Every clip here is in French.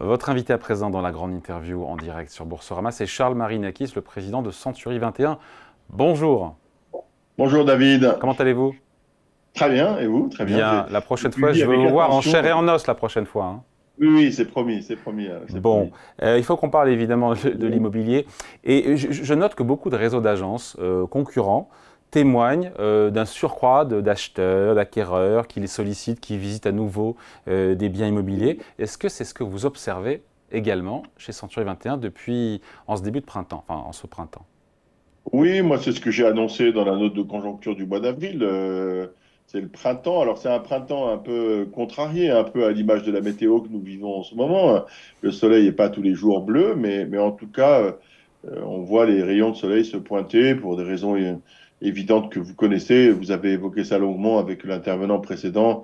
Votre invité à présent dans la grande interview en direct sur Boursorama, c'est Charles Marinakis, le président de Century 21. Bonjour. Bonjour David. Comment allez-vous? Très bien, et vous? Très bien. Bien, la J'ai prochaine fois, suivi je veux avec vous voir en chair attention. et en os la prochaine fois, hein. Oui, oui, c'est promis, c'est promis, c'est Bon, promis. il faut qu'on parle évidemment de l'immobilier. Et je note que beaucoup de réseaux d'agences concurrents témoignent d'un surcroît d'acheteurs, d'acquéreurs qui les sollicitent, qui visitent à nouveau des biens immobiliers. Est-ce que c'est ce que vous observez également chez Century 21 depuis en ce début de printemps, enfin en ce printemps? Oui, moi, c'est ce que j'ai annoncé dans la note de conjoncture du mois d'avril. C'est le printemps. Alors, c'est un printemps un peu contrarié, un peu à l'image de la météo que nous vivons en ce moment. Le soleil n'est pas tous les jours bleu, mais en tout cas, on voit les rayons de soleil se pointer pour des raisons évidentes que vous connaissez. Vous avez évoqué ça longuement avec l'intervenant précédent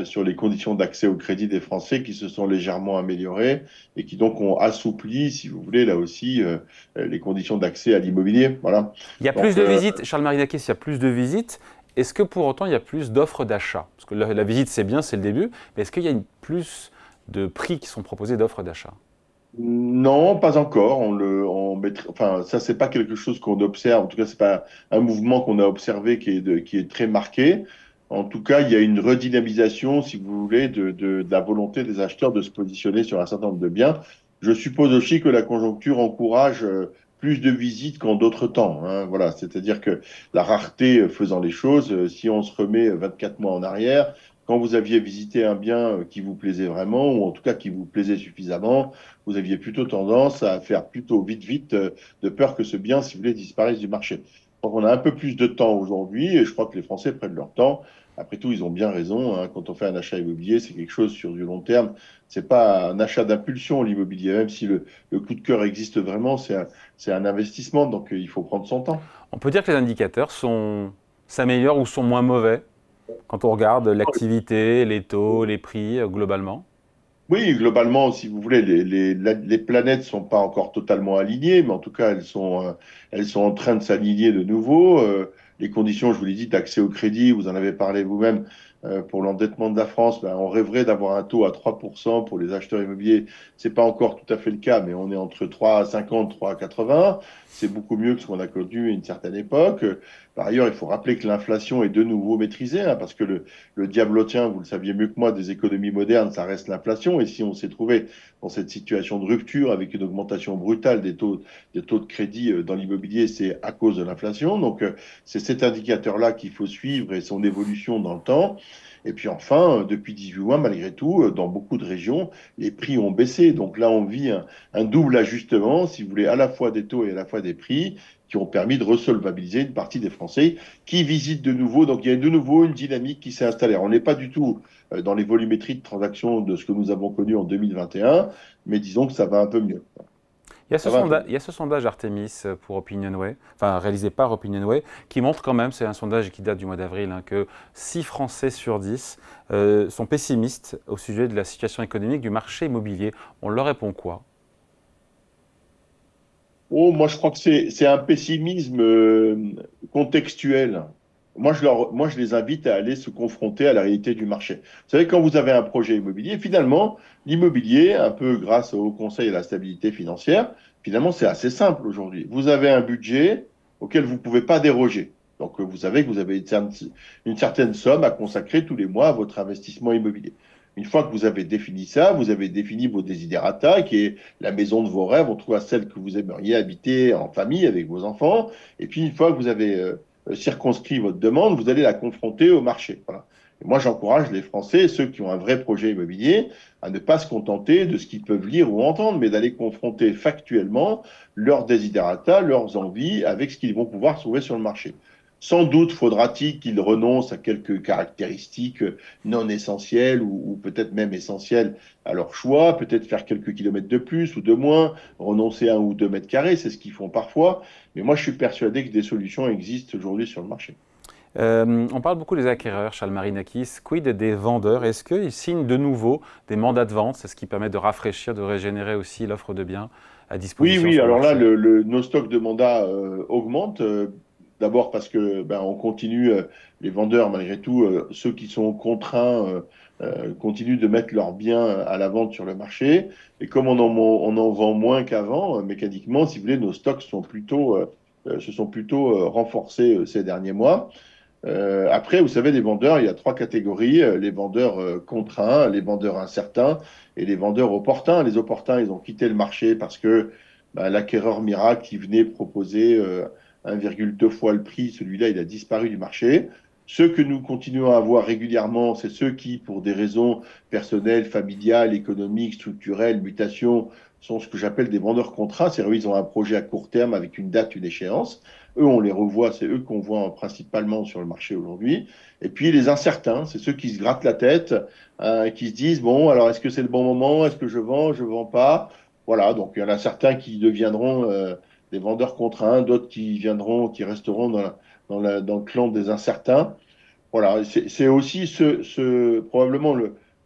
sur les conditions d'accès au crédit des Français qui se sont légèrement améliorées et qui donc ont assoupli, si vous voulez, là aussi, les conditions d'accès à l'immobilier. Voilà. Il y a plus Donc, de visites, Charles Marinakis, il y a plus de visites. Est-ce que pour autant il y a plus d'offres d'achat? Parce que la visite c'est bien, c'est le début, mais est-ce qu'il y a plus de prix qui sont proposés d'offres d'achat? non, pas encore. Enfin, ça, c'est pas quelque chose qu'on observe. En tout cas, c'est pas un mouvement qu'on a observé qui est très marqué. En tout cas, il y a une redynamisation, si vous voulez, de la volonté des acheteurs de se positionner sur un certain nombre de biens. Je suppose aussi que la conjoncture encourage plus de visites qu'en d'autres temps, hein. Voilà, c'est-à-dire que la rareté faisant les choses, si on se remet 24 mois en arrière, quand vous aviez visité un bien qui vous plaisait vraiment, ou en tout cas qui vous plaisait suffisamment, vous aviez plutôt tendance à faire plutôt vite, vite, de peur que ce bien, si vous voulez, disparaisse du marché. Donc on a un peu plus de temps aujourd'hui et je crois que les Français prennent leur temps. Après tout, ils ont bien raison, hein. Quand on fait un achat immobilier, c'est quelque chose sur du long terme. C'est pas un achat d'impulsion, l'immobilier. Même si le coup de cœur existe vraiment, c'est un investissement. Donc il faut prendre son temps. On peut dire que les indicateurs s'améliorent ou sont moins mauvais quand on regarde l'activité, les taux, les prix globalement. Oui, globalement, si vous voulez, les planètes sont pas encore totalement alignées, mais en tout cas, elles sont en train de s'aligner de nouveau. Les conditions, je vous l'ai dit, d'accès au crédit, vous en avez parlé vous-même, pour l'endettement de la France, ben, on rêverait d'avoir un taux à 3% pour les acheteurs immobiliers. C'est pas encore tout à fait le cas, mais on est entre 3,50, 3,80. C'est beaucoup mieux que ce qu'on a connu à une certaine époque. Par ailleurs, il faut rappeler que l'inflation est de nouveau maîtrisée, hein, parce que le diablotien, vous le saviez mieux que moi, des économies modernes, ça reste l'inflation. Et si on s'est trouvé dans cette situation de rupture avec une augmentation brutale des taux de crédit dans l'immobilier, c'est à cause de l'inflation. Donc, c'est cet indicateur-là qu'il faut suivre et son évolution dans le temps. Et puis enfin, depuis 18 mois, malgré tout, dans beaucoup de régions, les prix ont baissé. Donc là, on vit un double ajustement, si vous voulez, à la fois des taux et à la fois des prix, qui ont permis de resolvabiliser une partie des Français qui visitent de nouveau. Donc il y a de nouveau une dynamique qui s'est installée. Alors, on n'est pas du tout dans les volumétries de transactions de ce que nous avons connu en 2021, mais disons que ça va un peu mieux. Ça va un peu mieux. Il y a ce sondage Artemis pour Opinionway, enfin réalisé par Opinionway, qui montre quand même, c'est un sondage qui date du mois d'avril, hein, que 6 Français sur 10 sont pessimistes au sujet de la situation économique du marché immobilier. On leur répond quoi? Oh, moi, je crois que c'est un pessimisme contextuel. Moi, je les invite à aller se confronter à la réalité du marché. Vous savez, quand vous avez un projet immobilier, finalement, l'immobilier, un peu grâce au Conseil à la stabilité financière, finalement, c'est assez simple aujourd'hui. Vous avez un budget auquel vous ne pouvez pas déroger. Donc, vous savez que vous avez une certaine somme à consacrer tous les mois à votre investissement immobilier. Une fois que vous avez défini ça, vous avez défini vos desiderata, qui est la maison de vos rêves, en tout cas celle que vous aimeriez habiter en famille avec vos enfants. Et puis, une fois que vous avez circonscrit votre demande, vous allez la confronter au marché. Voilà. Et moi, j'encourage les Français, ceux qui ont un vrai projet immobilier, à ne pas se contenter de ce qu'ils peuvent lire ou entendre, mais d'aller confronter factuellement leurs desiderata, leurs envies avec ce qu'ils vont pouvoir trouver sur le marché. Sans doute faudra-t-il qu'ils renoncent à quelques caractéristiques non essentielles ou peut-être même essentielles à leur choix, peut-être faire quelques kilomètres de plus ou de moins, renoncer à 1 ou 2 mètres carrés, c'est ce qu'ils font parfois. Mais moi, je suis persuadé que des solutions existent aujourd'hui sur le marché. On parle beaucoup des acquéreurs, Charles Marinakis. Quid des vendeurs? Est-ce qu'ils signent de nouveau des mandats de vente? C'est ce qui permet de rafraîchir, de régénérer aussi l'offre de biens à Oui, disposition oui, sur le alors là, marché. nos stocks de mandats augmentent. D'abord parce que on continue, les vendeurs, malgré tout, ceux qui sont contraints, continuent de mettre leurs biens à la vente sur le marché. Et comme on en vend moins qu'avant, mécaniquement, si vous voulez, nos stocks se sont plutôt renforcés ces derniers mois. Après, vous savez, les vendeurs, il y a trois catégories. Les vendeurs contraints, les vendeurs incertains et les vendeurs opportuns. Les opportuns, ils ont quitté le marché parce que l'acquéreur miracle qui venait proposer 1,2 fois le prix, celui-là, il a disparu du marché. Ceux que nous continuons à avoir régulièrement, c'est ceux qui, pour des raisons personnelles, familiales, économiques, structurelles, mutations, sont ce que j'appelle des vendeurs contraints. C'est-à-dire ils ont un projet à court terme avec une date, une échéance. Eux, on les revoit, c'est eux qu'on voit principalement sur le marché aujourd'hui. Et puis les incertains, c'est ceux qui se grattent la tête, qui se disent, bon, alors est-ce que c'est le bon moment? Est-ce que je vends pas? Voilà, donc il y en a certains qui deviendront des vendeurs contraints, d'autres qui viendront, qui resteront dans le clan des incertains. Voilà, c'est aussi probablement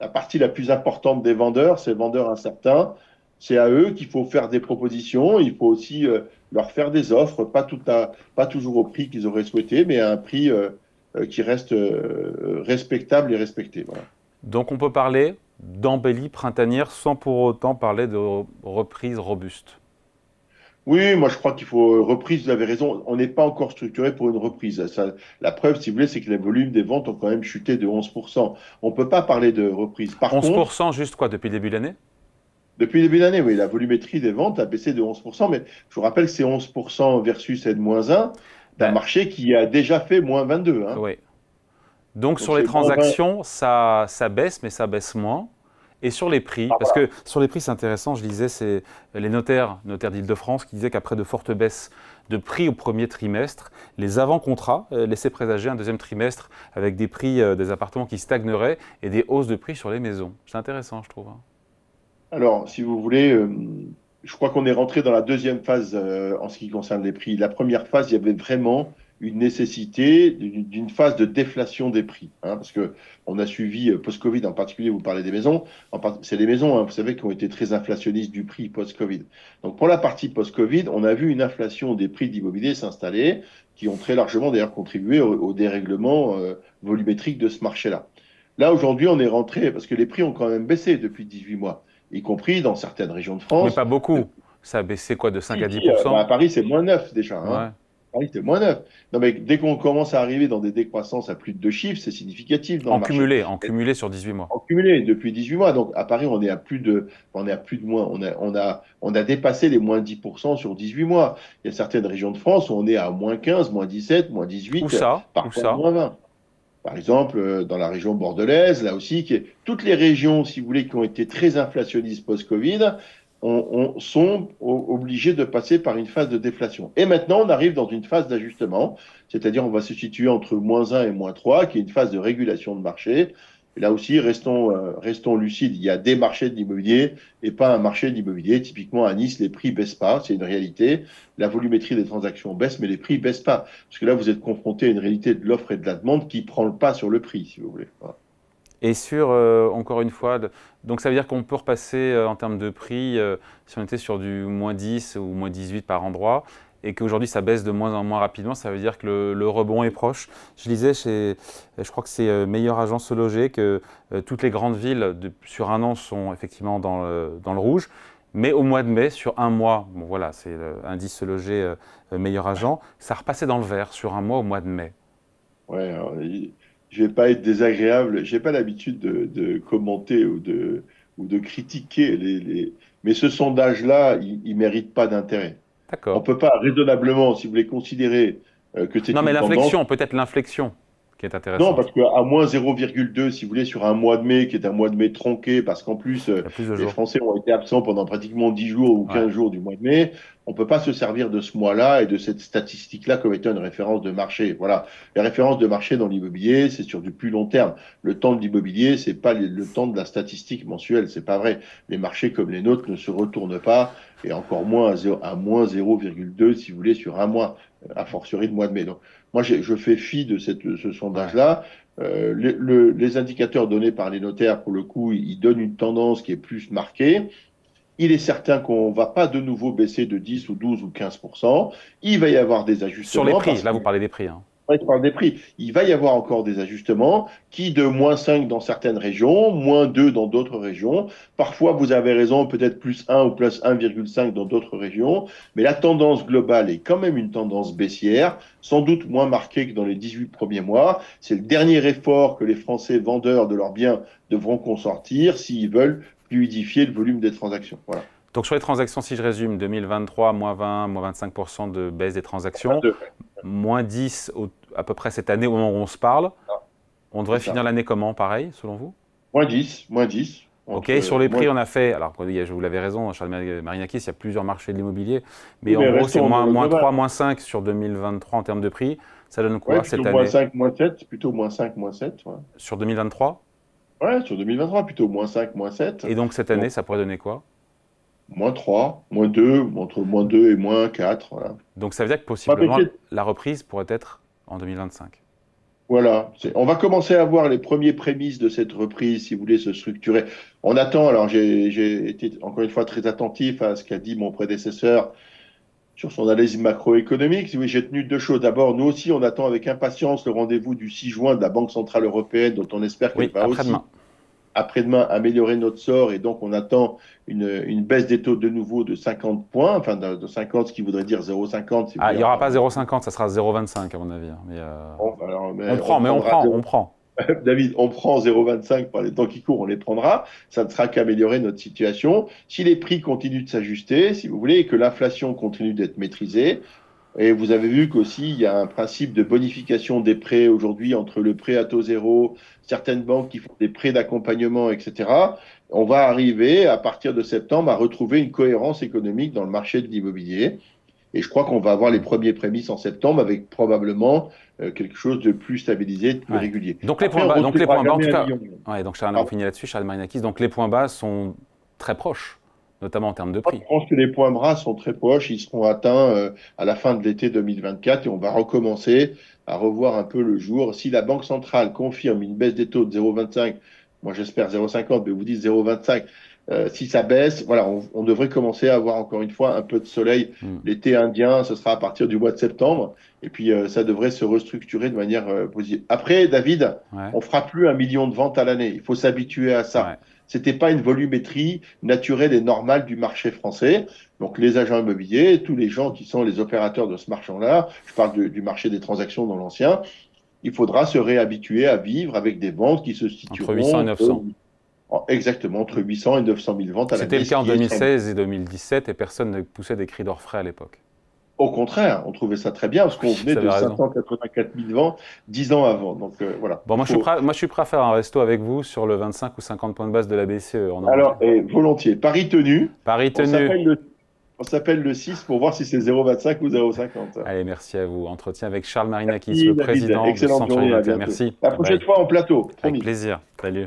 la partie la plus importante des vendeurs, ces vendeurs incertains. C'est à eux qu'il faut faire des propositions. Il faut aussi leur faire des offres, pas toujours au prix qu'ils auraient souhaité, mais à un prix qui reste respectable et respecté. Voilà. Donc on peut parler d'embellie printanière sans pour autant parler de reprise robuste. Oui, moi je crois qu'il faut reprise, vous avez raison, on n'est pas encore structuré pour une reprise. La preuve, si vous voulez, c'est que les volumes des ventes ont quand même chuté de 11%. On ne peut pas parler de reprise. Par contre, 11% juste quoi depuis le début de l'année? depuis le début d'année, oui, la volumétrie des ventes a baissé de 11%, mais je vous rappelle que c'est 11% versus N-1 d'un Ben, marché qui a déjà fait moins 22. Hein. oui. Donc Donc sur les c'est moins 20. transactions, ça baisse, mais ça baisse moins. Et sur les prix, Ah, parce que sur les prix, c'est intéressant, je lisais, c'est les notaires d'Île-de-France qui disaient qu'après de fortes baisses de prix au premier trimestre, les avant-contrats laissaient présager un deuxième trimestre avec des prix des appartements qui stagneraient et des hausses de prix sur les maisons. C'est intéressant, je trouve. Hein. Alors, si vous voulez, je crois qu'on est rentré dans la deuxième phase en ce qui concerne les prix. La première phase, il y avait vraiment une nécessité d'une phase de déflation des prix. Hein, parce que on a suivi post-Covid, en particulier, vous parlez des maisons. C'est les maisons, hein, vous savez, qui ont été très inflationnistes du prix post-Covid. Donc, pour la partie post-Covid, on a vu une inflation des prix d'immobilier s'installer, qui ont très largement d'ailleurs contribué au dérèglement volumétrique de ce marché-là. Là, aujourd'hui, on est rentré, parce que les prix ont quand même baissé depuis 18 mois, y compris dans certaines régions de Mais France. pas beaucoup. Ça a baissé quoi, de 5 à 10 À Paris, c'est moins 9 déjà. Hein. Ouais. Paris, c'est moins 9. Non, mais dès qu'on commence à arriver dans des décroissances à plus de 2 chiffres, c'est significatif dans le marché. En cumulé sur 18 mois. En cumulé, depuis 18 mois. Donc, à Paris, on est à plus de moins. On a dépassé les moins 10% sur 18 mois. Il y a certaines régions de France où on est à moins 15, moins 17, moins Où 18, ça? Où parfois ça? moins 20. Par exemple, dans la région bordelaise, là aussi, toutes les régions, si vous voulez, qui ont été très inflationnistes post-Covid, sont obligées de passer par une phase de déflation. Et maintenant, on arrive dans une phase d'ajustement, c'est-à-dire on va se situer entre -1 et -3, qui est une phase de régulation de marché. Et là aussi, restons lucides. Il y a des marchés de l'immobilier et pas un marché de l'immobilier. Typiquement, à Nice, les prix baissent pas. C'est une réalité. La volumétrie des transactions baisse, mais les prix baissent pas. Parce que là, vous êtes confronté à une réalité de l'offre et de la demande qui prend le pas sur le prix, si vous voulez. Voilà. Et sur, encore une fois, donc ça veut dire qu'on peut repasser en termes de prix, si on était sur du -10 ou -18 par endroit, et qu'aujourd'hui ça baisse de moins en moins rapidement, ça veut dire que le rebond est proche. Je lisais je crois que c'est Meilleur Agent Se Loger, que toutes les grandes villes sur un an sont effectivement dans le rouge, mais au mois de mai, sur un mois, bon voilà, c'est l'indice Se Loger Meilleur Agent, ça repassait dans le vert sur un mois au mois de mai. Ouais, alors, je vais pas être désagréable. J'ai pas l'habitude de commenter ou de critiquer mais ce sondage-là, il mérite pas d'intérêt. On D'accord. peut pas raisonnablement, si vous voulez, considérer que c'est Non mais une tendance. l'inflexion, peut-être l'inflexion qui est Non, intéressante. parce qu'à moins 0,2, si vous voulez, sur un mois de mai, qui est un mois de mai tronqué, parce qu'en plus, Il y a plus de les jours. Français ont été absents pendant pratiquement 10 jours ou Ouais. 15 jours du mois de mai, on ne peut pas se servir de ce mois-là et de cette statistique-là comme étant une référence de marché. Voilà. Les références de marché dans l'immobilier, c'est sur du plus long terme. Le temps de l'immobilier, c'est pas le temps de la statistique mensuelle. C'est pas vrai. Les marchés comme les nôtres ne se retournent pas, et encore moins à moins 0,2, si vous voulez, sur un mois, a fortiori de mois de mai. Donc, moi, je fais fi de ce Ouais. sondage-là. Les indicateurs donnés par les notaires, pour le coup, ils donnent une tendance qui est plus marquée. Il est certain qu'on ne va pas de nouveau baisser de 10 ou 12 ou 15%. Il va y avoir des Sur les ajustements prix, parce là que vous parlez des prix, hein. ouais, je parle des prix. Il va y avoir encore des ajustements qui de -5 dans certaines régions, -2 dans d'autres régions. Parfois, vous avez raison, peut-être +1 ou +1,5 dans d'autres régions. Mais la tendance globale est quand même une tendance baissière, sans doute moins marquée que dans les 18 premiers mois. C'est le dernier effort que les Français vendeurs de leurs biens devront consentir s'ils veulent fluidifier le volume des transactions. Voilà. Donc sur les transactions, si je résume, 2023, -20, -25% de baisse des transactions, -10 à peu près cette année au moment où on se parle. On devrait finir l'année comment, pareil, selon vous? -10, -10. Ok, sur les prix, on a fait, alors vous l'avez raison, Charles Marinakis, il y a plusieurs marchés de l'immobilier, mais Oui, en gros, c'est -3, -5 sur 2023 en termes de prix. Ça donne quoi ouais, plutôt cette année? -5, -7, plutôt -5, -7. Ouais. Sur 2023? Ouais, sur 2023, plutôt -5, -7. Et donc cette année, Donc, ça pourrait donner quoi? -3, -2, entre -2 et -4. Voilà. Donc ça veut dire que On va possiblement, baisser. la reprise pourrait être en 2025. Voilà. On va commencer à voir les premiers prémices de cette reprise, si vous voulez, se structurer. On attend, alors j'ai été encore une fois très attentif à ce qu'a dit mon prédécesseur sur son analyse macroéconomique. Oui, j'ai tenu deux choses. D'abord, nous aussi, on attend avec impatience le rendez-vous du 6 juin de la Banque Centrale Européenne, dont on espère qu'elle Oui, va aussi après-demain. après-demain améliorer notre sort et donc on attend une baisse des taux de nouveau de 50 points, enfin de 50, ce qui voudrait dire 0,50 si vous Ah, il voulez n'y aura pas encore. 0,50, ça sera 0,25 à mon avis, hein. Mais, Bon, alors, on on prend, mais on prendra prend, 0. on prend. David, on prend 0,25 par les temps qui courent, on les prendra. Ça ne sera qu'améliorer notre situation. Si les prix continuent de s'ajuster, si vous voulez, et que l'inflation continue d'être maîtrisée, et vous avez vu qu'aussi, il y a un principe de bonification des prêts aujourd'hui entre le prêt à taux zéro, certaines banques qui font des prêts d'accompagnement, etc. On va arriver, à partir de septembre, à retrouver une cohérence économique dans le marché de l'immobilier. Et je crois qu'on va avoir les premiers prémices en septembre avec probablement quelque chose de plus stabilisé, de plus Ouais. régulier. Donc les Après, points on bas, ne donc les retrouvera points bas en jamais tout un cas. million. Ouais, donc Charles, on Pardon. finit là-dessus, Charles Marinakis. Donc les points bas sont très proches, notamment en termes de Je prix. pense que les points bas sont très proches. Ils seront atteints à la fin de l'été 2024 et on va recommencer à revoir un peu le jour. Si la Banque centrale confirme une baisse des taux de 0,25, moi j'espère 0,50, mais vous dites 0,25, si ça baisse, voilà, on devrait commencer à avoir encore une fois un peu de soleil. Hmm. L'été indien, ce sera à partir du mois de septembre et puis ça devrait se restructurer de manière positive. Après, David, Ouais, on fera plus 1 million de ventes à l'année. Il faut s'habituer à ça. ouais. C'était pas une volumétrie naturelle et normale du marché français. Donc, les agents immobiliers, tous les gens qui sont les opérateurs de ce marché-là, je parle du marché des transactions dans l'ancien, il faudra se réhabituer à vivre avec des ventes qui se Entre 800 et situeront 900. exactement entre 800 et 900 000 ventes à C'était l'année, le ce cas en qui est 2016 et 2017 et personne ne poussait des cris d'orfraie à l'époque. au contraire, on trouvait ça très bien parce qu'on Oui, venait vous avez de raison. 584 000 ventes 10 ans avant. Donc, voilà. Bon, Il faut... moi, je suis prêt à faire un resto avec vous sur le 25 ou 50 points de base de la BCE. On en... Alors, volontiers, pari tenu, Paris on tenu. s'appelle le 6 pour voir si c'est 0,25 ou 0,50. Allez, merci à vous. Entretien avec Charles Marinakis, Merci le David, président de excellente Century journée, à 21. bientôt. Merci. La Bye prochaine bye. fois en plateau, Avec promis. plaisir. Salut.